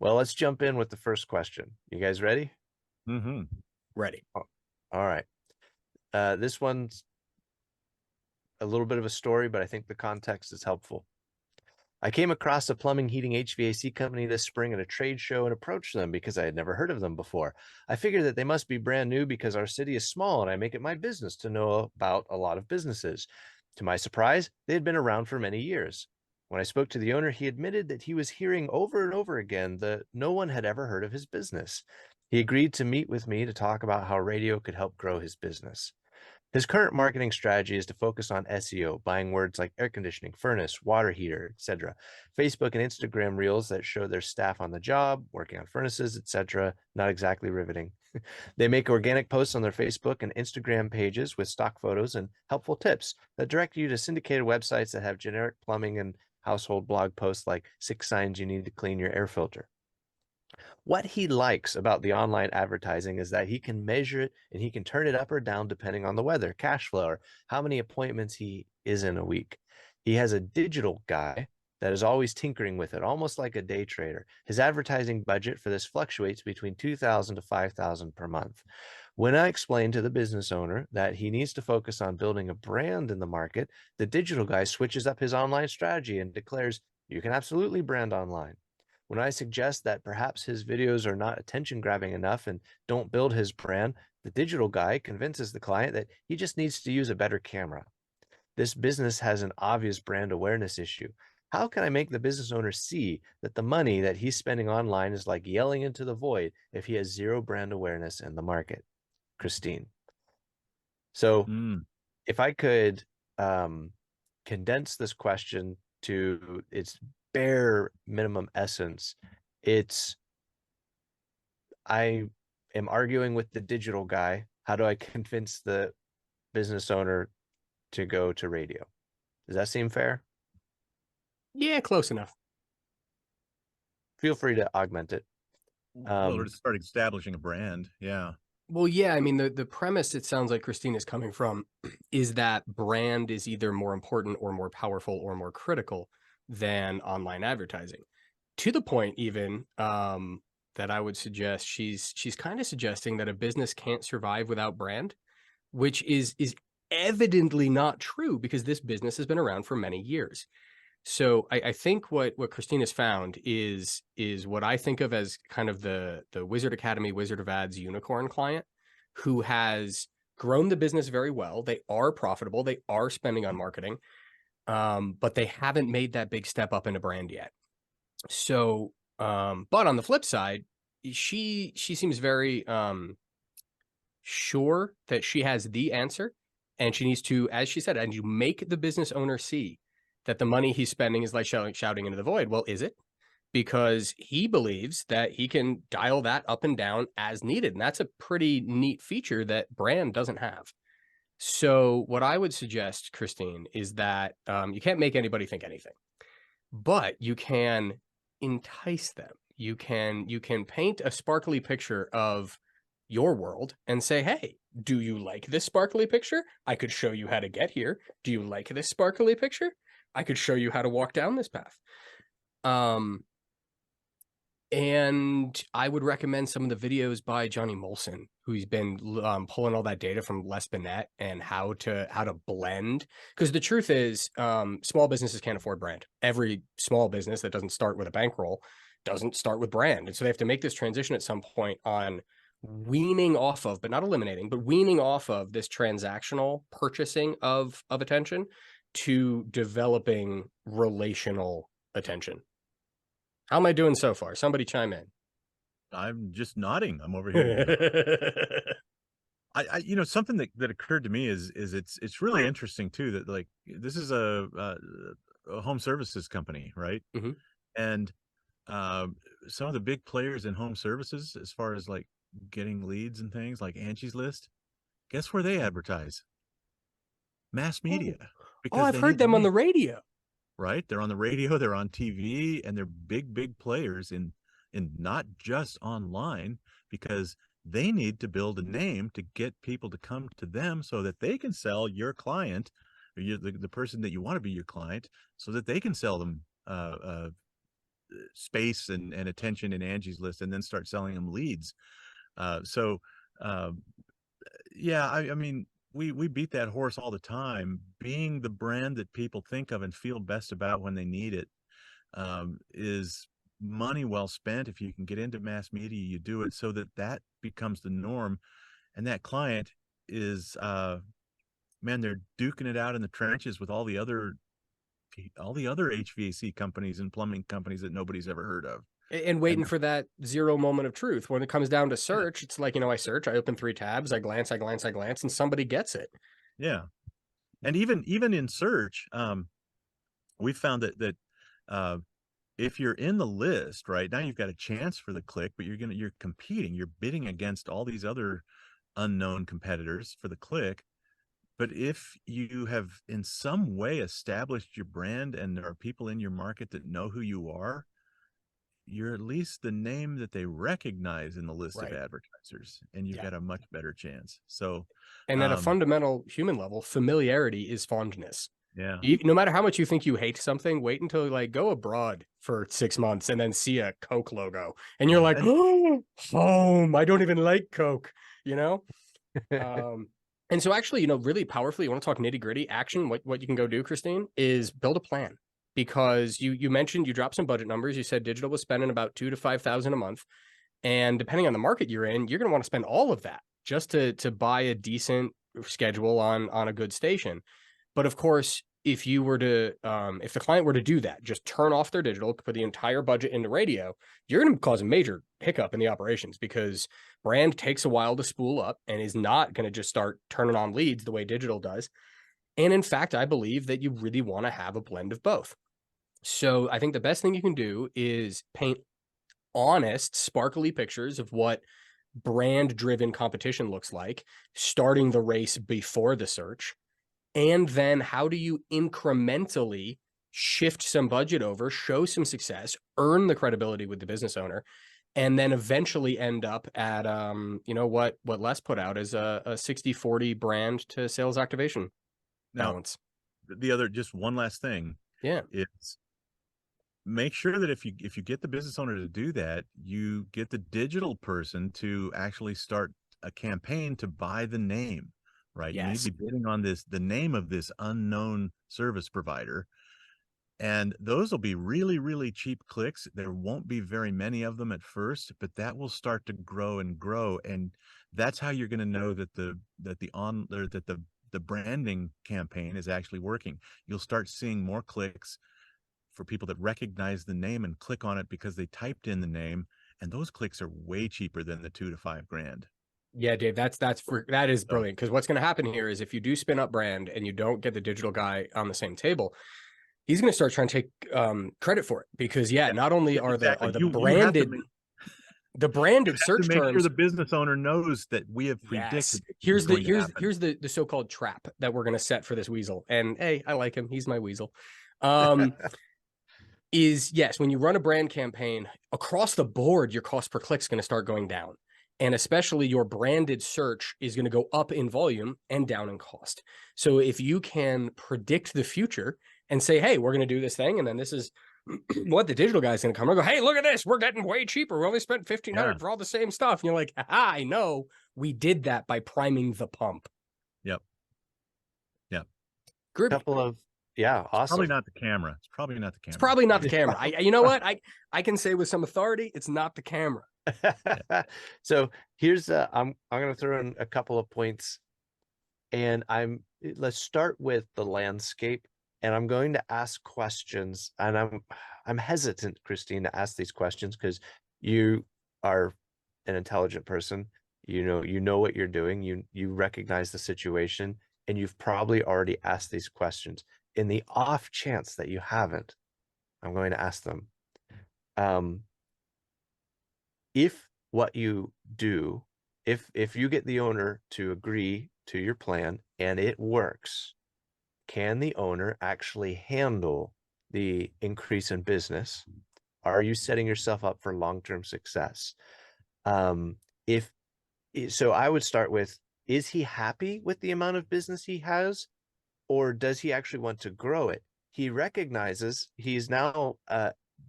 Well, let's jump in with the first question. You guys ready? Mm-hmm. Ready. Oh, all right. This one's a little bit of a story, but I think the context is helpful. I came across a plumbing, heating, HVAC company this spring at a trade show and approached them because I had never heard of them before. I figured that they must be brand new because our city is small and I make it my business to know about a lot of businesses. To my surprise, they had been around for many years. When I spoke to the owner, he admitted that he was hearing over and over again that no one had ever heard of his business. He agreed to meet with me to talk about how radio could help grow his business. His current marketing strategy is to focus on SEO, buying words like air conditioning, furnace, water heater, etc. Facebook and Instagram reels that show their staff on the job, working on furnaces, etc. Not exactly riveting. They make organic posts on their Facebook and Instagram pages with stock photos and helpful tips that direct you to syndicated websites that have generic plumbing and household blog posts like 6 signs you need to clean your air filter. What he likes about the online advertising is that he can measure it and he can turn it up or down depending on the weather, cash flow, or how many appointments he is in a week. He has a digital guy that is always tinkering with it, almost like a day trader. His advertising budget for this fluctuates between 2,000 to 5,000 per month. When I explained to the business owner that he needs to focus on building a brand in the market, the digital guy switches up his online strategy and declares, "You can absolutely brand online." When I suggest that perhaps his videos are not attention grabbing enough and don't build his brand, the digital guy convinces the client that he just needs to use a better camera. This business has an obvious brand awareness issue. How can I make the business owner see that the money that he's spending online is like yelling into the void if he has zero brand awareness in the market? Christine. So, Mm. if I could um, condense this question to its bare minimum essence, it's I am arguing with the digital guy. How do I convince the business owner to go to radio? Does that seem fair? Yeah, close enough. Feel free to augment it. Well, we're Um, just start establishing a brand. Yeah. Well, yeah, I mean the premise it sounds like Christine is coming from is that brand is either more important or more powerful or more critical than online advertising. To the point even that I would suggest she's kind of suggesting that a business can't survive without brand, which is evidently not true because this business has been around for many years. So I think what Christina's found is what I think of as kind of the Wizard Academy, Wizard of Ads unicorn client who has grown the business very well. They are profitable. They are spending on marketing, but they haven't made that big step up into brand yet. So, but on the flip side, she seems very sure that she has the answer, and she needs to, as she said, and you make the business owner see that the money he's spending is like shouting into the void. Well, is it? Because he believes that he can dial that up and down as needed. And that's a pretty neat feature that brand doesn't have. So what I would suggest, Christine, is that you can't make anybody think anything, but you can entice them. You can paint a sparkly picture of your world and say, hey, do you like this sparkly picture? I could show you how to get here. Do you like this sparkly picture? I could show you how to walk down this path. And I would recommend some of the videos by Johnny Molson, who's been pulling all that data from Les Binet and how to blend. Because the truth is, small businesses can't afford brand. Every small business that doesn't start with a bankroll doesn't start with brand, and so they have to make this transition at some point on weaning off of, but not eliminating, but weaning off of this transactional purchasing of attention to developing relational attention. How am I doing so far? Somebody chime in. I'm just nodding. I'm over here. Something that occurred to me is it's really interesting too that like this is a home services company, right? Mm-hmm. And some of the big players in home services, as far as like getting leads and things like Angie's List, guess where they advertise? Mass Oh. media, Oh, because I've they heard need the them on the name, radio. right? They're on the radio, they're on TV, and they're big players in not just online because they need to build a name to get people to come to them so that they can sell your client or the person that you want to be your client so that they can sell them space and attention in Angie's List, and then start selling them leads. So yeah, I mean, we beat that horse all the time. Being the brand that people think of and feel best about when they need it is money well spent. If you can get into mass media, you do it so that that becomes the norm, and that client is man, they're duking it out in the trenches with all the other HVAC companies and plumbing companies that nobody's ever heard of. And waiting for that zero moment of truth. When it comes down to search, it's like, I search, I open 3 tabs, I glance, and somebody gets it. Yeah. And even in search, we found that if you're in the list right now, you've got a chance for the click, but you're competing, you're bidding against all these other unknown competitors for the click. But if you have in some way established your brand and there are people in your market that know who you are, you're at least the name that they recognize in the list of advertisers, and you've got a much better chance. So, and at a fundamental human level, familiarity is fondness. Yeah. No matter how much you think you hate something, wait until go abroad for 6 months and then see a Coke logo, and you're like, oh, home. I don't even like Coke, And so actually, really powerfully, you want to talk nitty gritty action. What you can go do, Christine, is build a plan. Because you mentioned you dropped some budget numbers. You said digital was spending about $2,000 to $5,000 a month, and depending on the market you're in, you're going to want to spend all of that just to buy a decent schedule on a good station. But of course, if you were to if the client were to do that, just turn off their digital, put the entire budget into radio, you're going to cause a major hiccup in the operations, because brand takes a while to spool up and is not going to just start turning on leads the way digital does. And in fact, I believe that you really want to have a blend of both. So I think the best thing you can do is paint honest, sparkly pictures of what brand-driven competition looks like, starting the race before the search. And then how do you incrementally shift some budget over, show some success, earn the credibility with the business owner, and then eventually end up at, what Les put out as a 60-40 brand to sales activation balance. The other, just one last thing. Yeah. It's make sure that if you get the business owner to do that, you get the digital person to actually start a campaign to buy the name, right? Yes. You need to be bidding on the name of this unknown service provider. And those will be really, really cheap clicks. There won't be very many of them at first, but that will start to grow and grow. And that's how you're going to know that the branding campaign is actually working. You'll start seeing more clicks for people that recognize the name and click on it because they typed in the name, and those clicks are way cheaper than the $2,000 to $5,000. Yeah, Dave, that is brilliant, because what's going to happen here is if you do spin up brand and you don't get the digital guy on the same table, he's going to start trying to take credit for it, because not only are the branded search terms, make sure the business owner knows that we have predicted. Here's the so-called trap that we're going to set for this weasel. And hey, I like him. He's my weasel. Is yes, when you run a brand campaign across the board, your cost per click is going to start going down. And especially your branded search is going to go up in volume and down in cost. So if you can predict the future and say, hey, we're going to do this thing, and then this is what the digital guy is going to come and go, hey, look at this, we're getting way cheaper. We only spent $1,500 for all the same stuff. And you're like, I know, we did that by priming the pump. Yep. Groovy. Couple of awesome. Probably not the camera. It's probably not the camera. It's probably not the camera. You know what? I can say with some authority, it's not the camera. So here's I'm going to throw in a couple of points, and let's start with the landscape, and I'm going to ask questions, and I'm hesitant, Christine, to ask these questions because you are an intelligent person. You know what you're doing. You recognize the situation, and you've probably already asked these questions. In the off chance that you haven't, I'm going to ask them. If what you do, if you get the owner to agree to your plan and it works, can the owner actually handle the increase in business? Are you setting yourself up for long-term success? So I would start with, is he happy with the amount of business he has, or does he actually want to grow it? He recognizes he's now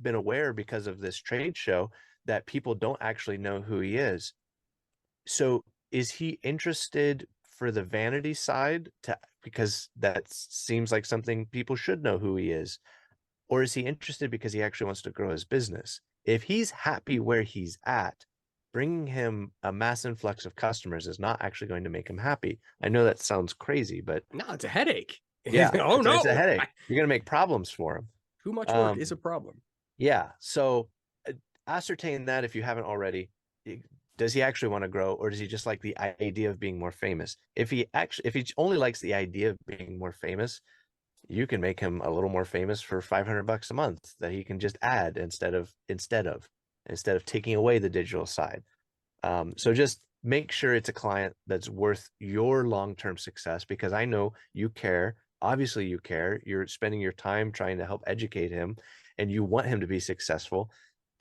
been aware because of this trade show that people don't actually know who he is. So is he interested for the vanity side because that seems like something people should know who he is? Or is he interested because he actually wants to grow his business? If he's happy where he's at, bringing him a mass influx of customers is not actually going to make him happy. I know that sounds crazy, but No, it's a headache. yeah, Oh it's a no, headache. You're going to make problems for him. too much work is a problem. Yeah. So ascertain that if you haven't already. Does he actually want to grow, or does he just like the idea of being more famous? If he only likes the idea of being more famous, you can make him a little more famous for $500 a month that he can just add instead of taking away the digital side. So just make sure it's a client that's worth your long-term success, because I know you care. Obviously you care. You're spending your time trying to help educate him and you want him to be successful.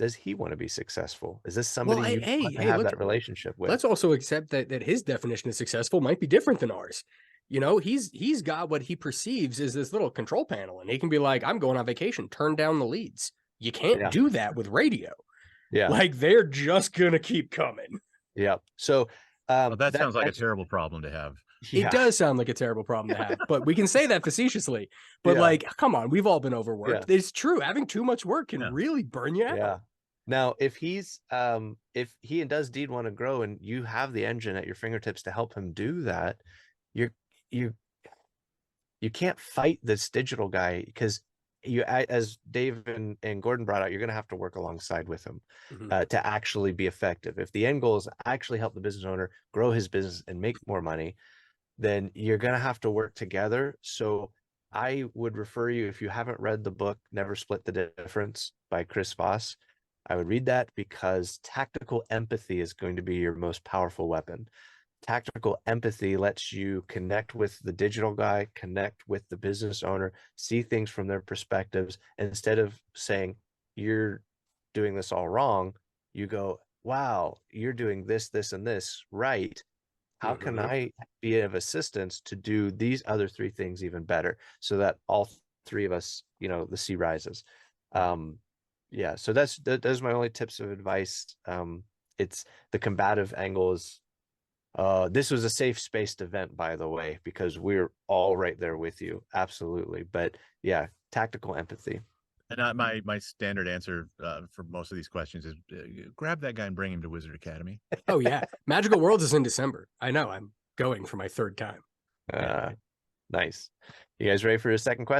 Does he want to be successful? Is this somebody Well, you want to have that relationship with? Let's also accept that his definition of successful might be different than ours. You know, he's got what he perceives as this little control panel, and he can be like, I'm going on vacation, turn down the leads. You can't do that with radio. Yeah. Like, they're just gonna keep coming. Yeah. So well, that sounds like a terrible problem to have. It does sound like a terrible problem to have, but we can say that facetiously. But like, come on, we've all been overworked. It's true. Having too much work can really burn you out. Yeah. Now, if he's if he and does indeed want to grow and you have the engine at your fingertips to help him do that, you can't fight this digital guy, because you, as Dave and Gordon brought out, you're going to have to work alongside with him to actually be effective. If the end goal is actually help the business owner grow his business and make more money, then you're going to have to work together. So I would refer you, if you haven't read the book, Never Split the Difference by Chris Voss, I would read that, because tactical empathy is going to be your most powerful weapon. Tactical empathy lets you connect with the digital guy, connect with the business owner, see things from their perspectives. Instead of saying, you're doing this all wrong, you go, wow, you're doing this, this, and this right. How can I be of assistance to do these other three things even better, so that all three of us, the sea rises? Yeah, so those are my only tips of advice. It's the combative angle is, this was a safe spaced event, by the way, because we're all right there with you. Absolutely. But yeah, tactical empathy. And my standard answer for most of these questions is grab that guy and bring him to Wizard Academy. Oh yeah, Magical Worlds is in December. I know. I'm going for my third time. Nice. You guys ready for your second question?